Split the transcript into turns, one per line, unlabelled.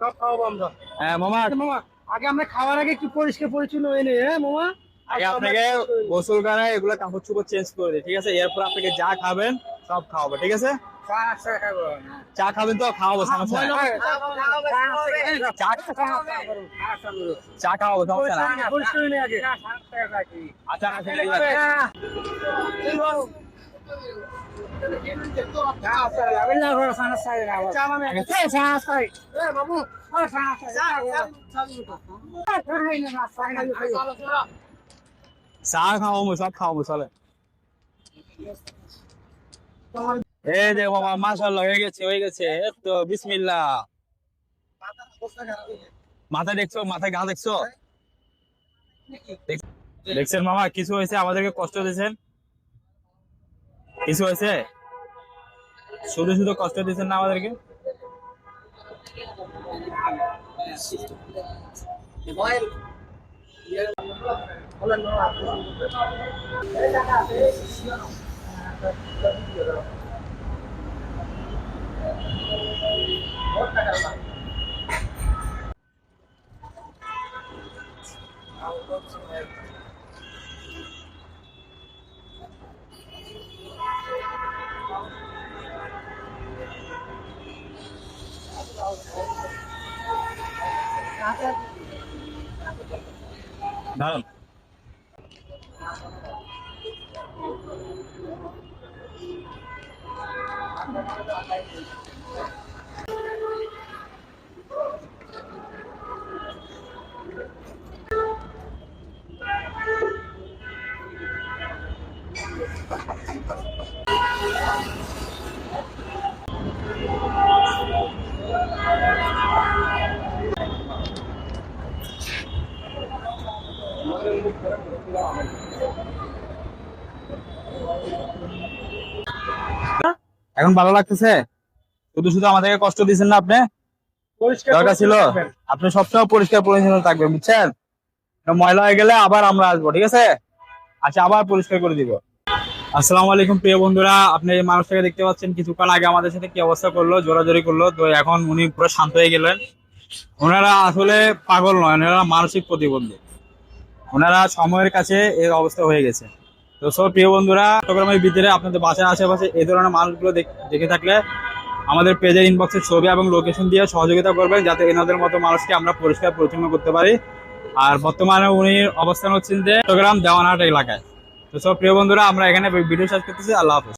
সব খাওয়াবো আমরা।
হ্যাঁ মামা,
আচ্ছা মামা, আগে আমরা খাওয়ার আগে একটু পরিষ্কার পরিচ্ছন্ন হয়ে নেই, হ্যাঁ মামা?
আগে আপনাকে গোসল করায় এগুলো কাপড় চোপড় চেঞ্জ করে দিই, ঠিক আছে? এরপর আপনাকে যা খাবেন সব খাওয়াবো, ঠিক আছে? চা খাবেন তো খাওয়াবো, সমস্যা নাই। চা খাওয়াবো, সমস্যা নাই।
পরিষ্কার হয়ে নেই আগে।
আচ্ছা আচ্ছা, ঠিক আছে।
চা মানে
চা খাওয়াবো, সব খাওয়াবো, চলে। এই যে বাবা, মাশাআল্লাহ, হয়ে গেছে হয়ে গেছে। এই তো বিসমিল্লাহ। মাথা দেখছো, মাথায় ঘা দেখছো? দেখছেন মামা, কিছু হয়েছে? আমাদেরকে কষ্ট দিয়েছেন, কিছু হয়েছে? শুধু শুধু কষ্ট দিয়েছেন না আমাদেরকে। দাঁড়ান। এখন ভালো লাগতেছে? শুধু শুধু আমাদেরকে কষ্ট দিচ্ছেন না আপনি?
পরিষ্কার
দরকার ছিল
পরিচ্ছন্ন থাকবেন।
আপনি সবসময় পরিষ্কার পরিচ্ছন্ন থাকবেন, বুঝছেন? ময়লা হয়ে গেলে আবার আমরা আসবো, ঠিক আছে? আচ্ছা, আবার পরিষ্কার করে দিব। আসসালামু আলাইকুম প্রিয় বন্ধুরা, আপনি এই মানুষটাকে দেখতে পাচ্ছেন, কিছুক্ষণ আগে আমাদের সাথে কি অবস্থা করলো, জোরাজোরি করলো। তো এখন উনি পুরো শান্ত হয়ে গেলেন। ওনারা আসলে পাগল নয়, ওনারা মানসিক প্রতিবন্ধী। ওনারা সময়ের কাছে এর অবস্থা হয়ে গেছে। তো সব প্রিয় বন্ধুরা, চট্টগ্রামের ভিতরে আপনাদের বাসার আশেপাশে এই ধরনের মানুষগুলো দেখে থাকলে আমাদের পেজের ইনবক্সে ছবি এবং লোকেশন দিয়ে সহযোগিতা করবেন, যাতে এনাদের মতো মানুষকে আমরা পরিষ্কার পরিচ্ছন্ন করতে পারি। আর বর্তমানে উনি অবস্থান হচ্ছেন যে চট্টগ্রাম দেওয়ানহাট এলাকায়। তো সব প্রিয় বন্ধুরা, আমরা এখানে ভিডিও শেষ করতেছি। আল্লাহ হাফেজ।